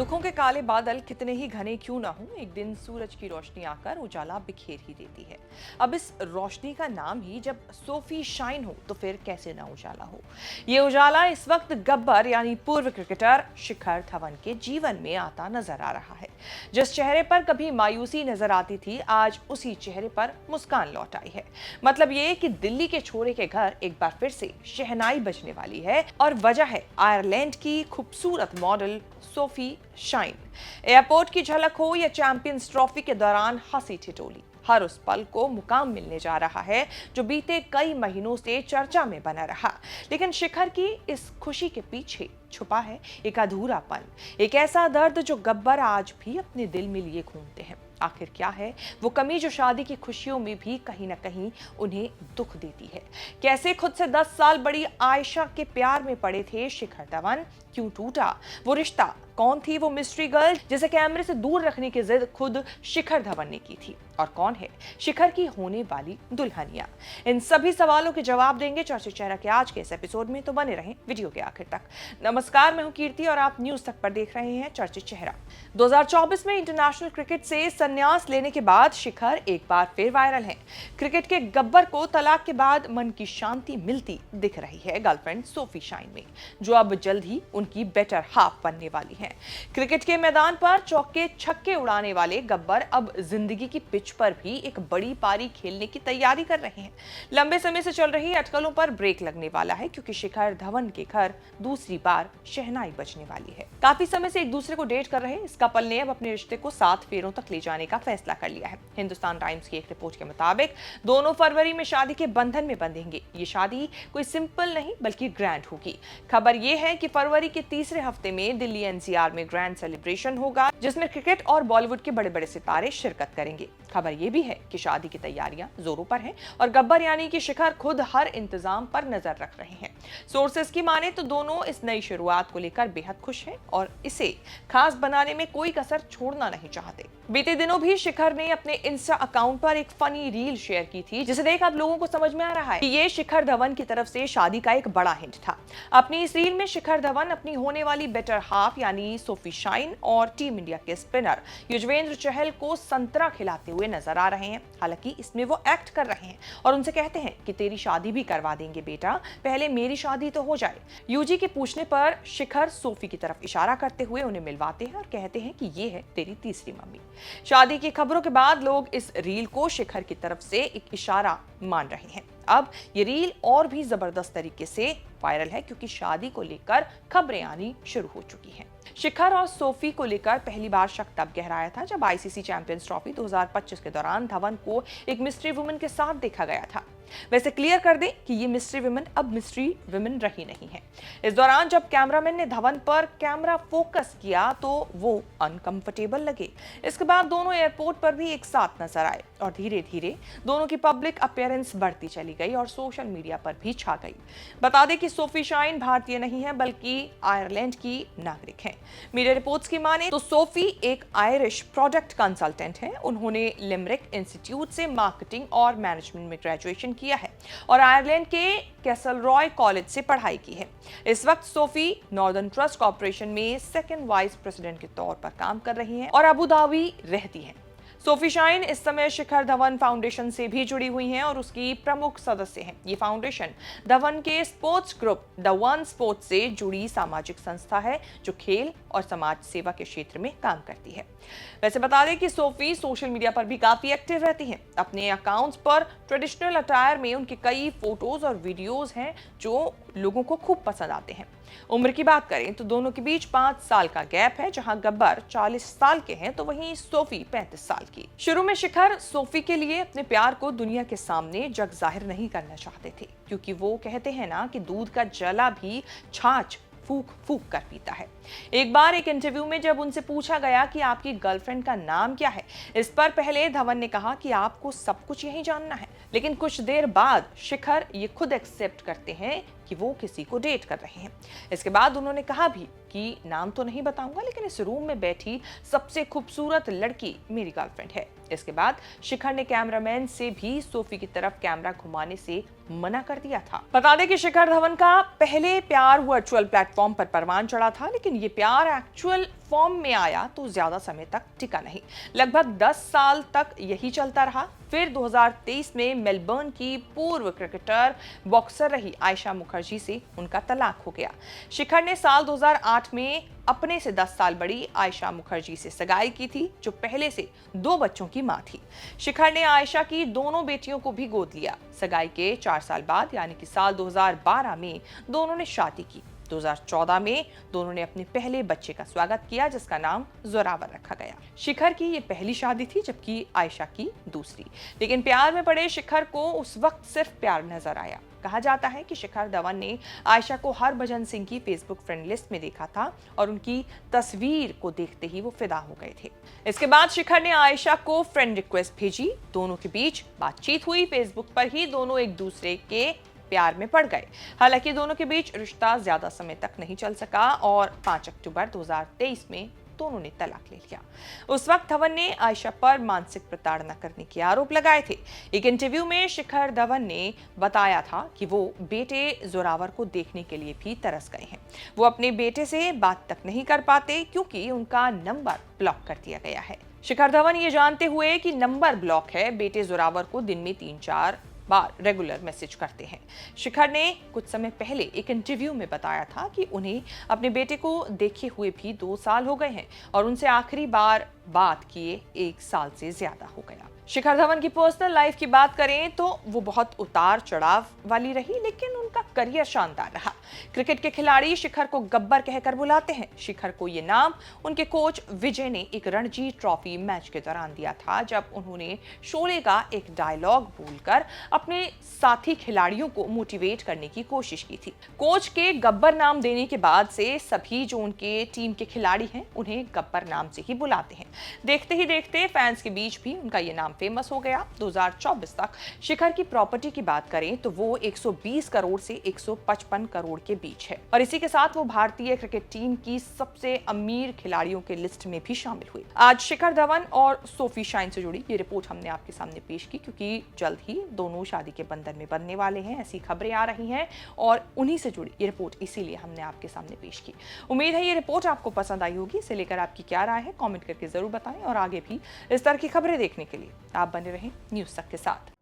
दुखों के काले बादल कितने ही घने क्यों ना हो, एक दिन सूरज की रोशनी आकर उजाला बिखेर ही देती है। अब इस रोशनी का नाम ही जब सोफी शाइन हो तो फिर कैसे ना उजाला हो। ये उजाला इस वक्त गब्बर यानी पूर्व क्रिकेटर शिखर धवन के जीवन में आता नजर आ रहा है। जिस चेहरे पर कभी मायूसी नजर आती थी, आज उसी चेहरे पर मुस्कान लौट आई है। मतलब ये कि दिल्ली के छोरे के घर एक बार फिर से शहनाई बजने वाली है और वजह है आयरलैंड की खूबसूरत मॉडल सोफी शाइन। एयरपोर्ट की झलक हो या चैंपियंस ट्रॉफी के दौरान हंसी ठिठोली, हर उस पल को मुकाम मिलने जा रहा है जो बीते कई महीनों से चर्चा में बना रहा। लेकिन शिखर की इस खुशी के पीछे छुपा है एक अधूरापन, एक ऐसा दर्द जो गब्बर आज भी अपने दिल में लिए घूमते हैं। आखिर क्या है वो कमी जो शादी की खुशियों में भी कहीं ना कहीं उन्हें दुख देती है। कैसे खुद से 10 साल बड़ी आयशा के प्यार में पड़े थे शिखर धवन, क्यों टूटा वो रिश्ता, कौन थी वो मिस्ट्री गर्ल जिसे कैमरे से दूर रखने की जिद खुद शिखर धवन ने की थी, और कौन है शिखर की होने वाली दुल्हनिया। इन सभी सवालों के जवाब देंगे चर्चित चेहरा के आज के इस एपिसोड में, तो बने रहें वीडियो के आखिर तक। नमस्कार, मैं हूं कीर्ति और आप न्यूज तक पर देख रहे हैं चर्चित चेहरा। 2024 में इंटरनेशनल क्रिकेट से संन्यास लेने के बाद शिखर एक बार फिर वायरल हैं। क्रिकेट के गब्बर को तलाक के बाद मन की शांति मिलती दिख रही है गर्लफ्रेंड सोफी शाइन में, जो अब जल्द ही उनकी बेटर हाफ बनने वाली हैं। क्रिकेट के मैदान पर चौके छक्के उड़ाने वाले गब्बर अब जिंदगी की पिच पर भी एक बड़ी पारी खेलने की तैयारी कर रहे हैं। लंबे समय से चल रही अटकलों पर ब्रेक लगने वाला है, क्योंकि शिखर धवन के घर दूसरी बार शहनाई बजने वाली है। काफी समय से एक दूसरे को डेट कर रहे इस कपल ने अब अपने रिश्ते को 7 फेरों तक ले जाने का फैसला कर लिया है। हिंदुस्तान टाइम्स की एक रिपोर्ट के मुताबिक दोनों फरवरी में शादी के बंधन में बंधेंगे। ये शादी कोई सिंपल नहीं बल्कि ग्रैंड होगी। खबर ये है कि फरवरी के तीसरे हफ्ते में दिल्ली एनसीआर में ग्रैंड सेलिब्रेशन होगा, जिसमें क्रिकेट और बॉलीवुड के बड़े बड़े सितारे शिरकत करेंगे। खबर ये भी है कि शादी की तैयारियां जोरों पर हैं और गब्बर यानी कि शिखर खुद हर इंतजाम पर नजर रख रहे हैं। सोर्सेस की माने तो दोनों इस नई शुरुआत को लेकर बेहद खुश हैं और इसे खास बनाने में कोई कसर छोड़ना नहीं चाहते। बीते दिनों भी शिखर ने अपने इंस्टा अकाउंट पर एक फनी रील शेयर की थी, जिसे देख अब लोगों को समझ में आ रहा है कि ये शिखर धवन की तरफ से शादी का एक बड़ा हिंट था। अपनी इस रील में शिखर धवन अपनी होने वाली बेटर हाफ यानी सोफी शाइन और टीम इंडिया के स्पिनर युजवेंद्र चहल को संतरा खिलाते हुए नजर आ रहे हैं। हालांकि इसमें वो एक्ट कर रहे हैं और उनसे कहते हैं कि तेरी शादी भी करवा देंगे बेटा, पहले मेरी शादी तो हो जाए। यूजी के पूछने पर शिखर सोफी की तरफ इशारा करते हुए उन्हें मिलवाते हैं और कहते हैं कि ये है तेरी तीसरी मम्मी। शादी की खबरों के बाद लोग इस रील को शिखर की तरफ से एक इशारा मान रहे हैं। अब ये रील और भी जबरदस्त तरीके से वायरल है, क्योंकि शादी को लेकर खबरें आनी शुरू हो चुकी हैं। शिखर और सोफी को लेकर पहली बार शक तब गहराया था जब आईसीसी चैंपियंस ट्रॉफी 2025 के दौरान धवन को एक मिस्ट्री वुमन के साथ देखा गया था। वैसे क्लियर कर दें कि ये मिस्ट्री वुमन अब मिस्ट्री वुमन रही नहीं है। इस दौरान जब कैमरामैन ने धवन पर कैमरा फोकस किया तो वो अनकंफर्टेबल लगे। इसके बाद दोनों एयरपोर्ट पर भी एक साथ नजर आए और धीरे धीरे दोनों की पब्लिक अपीयरेंस बढ़ती चली गई और सोशल मीडिया पर भी छा गई। बता दें कि सोफी शाइन भारतीय नहीं है बल्कि आयरलैंड की नागरिक हैं। मीडिया रिपोर्ट्स की माने तो सोफी एक आयरिश प्रोडक्ट कंसल्टेंट है। उन्होंने लिमरिक इंस्टीट्यूट से मार्केटिंग और मैनेजमेंट में ग्रेजुएशन किया है और आयरलैंड के कैसल रॉय कॉलेज से पढ़ाई की है। इस वक्त सोफी नॉर्दर्न ट्रस्ट कॉर्पोरेशन में सेकंड वाइस प्रेसिडेंट के तौर पर काम कर रही हैं और अबू धाबी रहती हैं। सोफी शाइन इस समय शिखर धवन फाउंडेशन से भी जुड़ी हुई हैं और उसकी प्रमुख सदस्य हैं। ये फाउंडेशन धवन के sports group the one sports से जुड़ी सामाजिक संस्था है, जो खेल और समाज सेवा के क्षेत्र में काम करती है। वैसे बता दें कि सोफी सोशल मीडिया पर भी काफी एक्टिव रहती हैं। अपने अकाउंट्स पर ट्रेडिशनल अटायर में उनके कई फोटोज और वीडियोज हैं जो लोगों को खूब पसंद आते हैं। उम्र की बात करें तो दोनों के बीच 5 साल का गैप है। जहां गब्बर 40 साल के हैं तो वहीं सोफी 35 साल की। शुरू में शिखर सोफी के लिए अपने प्यार को दुनिया के सामने जग जाहिर नहीं करना चाहते थे, क्योंकि वो कहते हैं ना कि दूध का जला भी छाछ फूक फूक कर पीता है। एक बार एक इंटरव्यू में जब उनसे पूछा गया कि आपकी गर्लफ्रेंड का नाम क्या है, इस पर पहले धवन ने कहा कि आपको सब कुछ यही जानना है, लेकिन कुछ देर बाद शिखर ये खुद एक्सेप्ट करते हैं कि वो किसी को डेट कर रहे हैं। इसके बाद उन्होंने कहा भी कि नाम तो नहीं बताऊंगा, लेकिन इस रूम में बैठी सबसे खूबसूरत लड़की मेरी गर्लफ्रेंड है। इसके बाद शिखर ने कैमरामैन से भी सोफी की तरफ कैमरा घुमाने से मना कर दिया था। बता दें कि शिखर धवन का पहले प्यार वर्चुअल प्लेटफॉर्म पर परवान चढ़ा था, लेकिन ये प्यार एक्चुअल फॉर्म में आया तो ज्यादा समय तक टिका नहीं। लगभग 10 साल तक यही चलता रहा। फिर 2023 में मेलबर्न की पूर्व क्रिकेटर बॉक्सर रही आयशा मुखर्जी से उनका तलाक हो गया। शिखर ने साल 2008 में अपने से 10 साल बड़ी आयशा मुखर्जी से सगाई की थी, जो पहले से 2 बच्चों की मां थी। शिखर ने आयशा की दोनों बेटियों को भी गोद लिया। सगाई के 4 साल बाद यानी कि साल 2012 में दोनों ने शादी की। 2014 में दोनों ने अपने पहले बच्चे का स्वागत किया, जिसका नाम जोरावर रखा गया। शिखर की ये पहली शादी थी, जबकि आयशा की दूसरी। लेकिन प्यार में पड़े शिखर को उस वक्त सिर्फ प्यार नजर आया। कहा जाता है कि शिखर धवन ने आयशा को हरभजन सिंह की फेसबुक फ्रेंड लिस्ट में देखा था और उनकी तस्वीर को देखते ही वो फिदा हो गए थे। इसके बाद शिखर ने आयशा को फ्रेंड रिक्वेस्ट भेजी। दोनों के बीच बातचीत हुई। फेसबुक पर ही दोनों एक दूसरे के प्यार में पड़ गए। हालांकि दोनों के बीच रिश्ता ज्यादा समय तक नहीं चल सका और 5 अक्टूबर 2023 में दोनों ने तलाक ले लिया। उस वक्त धवन ने आयशा पर मानसिक प्रताड़ना करने के आरोप लगाए थे। एक इंटरव्यू में शिखर धवन ने बताया था कि वो बेटे जोरावर को देखने के लिए भी तरस गए हैं। वो अपने बेटे से बात तक नहीं कर पाते क्योंकि उनका नंबर ब्लॉक कर दिया गया है। शिखर धवन ये जानते हुए कि नंबर ब्लॉक है, बेटे जोरावर को दिन में 3-4 बार रेगुलर मैसेज करते हैं। शिखर ने कुछ समय पहले एक इंटरव्यू में बताया था कि उन्हें अपने बेटे को देखे हुए भी 2 साल हो गए हैं और उनसे आखिरी बार बात किए 1 साल से ज्यादा हो गया। शिखर धवन की पर्सनल लाइफ की बात करें तो वो बहुत उतार चढ़ाव वाली रही, लेकिन उनका करियर शानदार रहा। क्रिकेट के खिलाड़ी शिखर को गब्बर कहकर बुलाते हैं। शिखर को ये नाम उनके कोच विजय ने एक रणजी ट्रॉफी मैच के दौरान दिया था, जब उन्होंने शोले का एक डायलॉग बोलकर अपने साथी खिलाड़ियों को मोटिवेट करने की कोशिश की थी। कोच के गब्बर नाम देने के बाद से सभी जो उनके टीम के खिलाड़ी हैं उन्हें गब्बर नाम से ही बुलाते हैं। देखते ही देखते फैंस के बीच भी उनका ये नाम फेमस हो गया। 2024 तक शिखर की प्रॉपर्टी की बात करें तो वो 120 करोड़ से 155 करोड़ के बीच है और इसी के साथ वो भारतीय क्रिकेट टीम की सबसे अमीर खिलाड़ियों के लिस्ट में भी शामिल हुई। आज शिखर धवन और सोफी शाइन से जुड़ी ये रिपोर्ट हमने आपके सामने पेश की, क्योंकि जल्द ही दोनों शादी के बंधन में बंधने वाले हैं, ऐसी खबरें आ रही हैं और उन्हीं से जुड़ी ये रिपोर्ट इसीलिए हमने आपके सामने पेश की। उम्मीद है ये रिपोर्ट आपको पसंद आई होगी। इसे लेकर आपकी क्या राय है कमेंट करके जरूर बताएं और आगे भी इस तरह की खबरें देखने के लिए आप बने रहें न्यूज़ तक के साथ।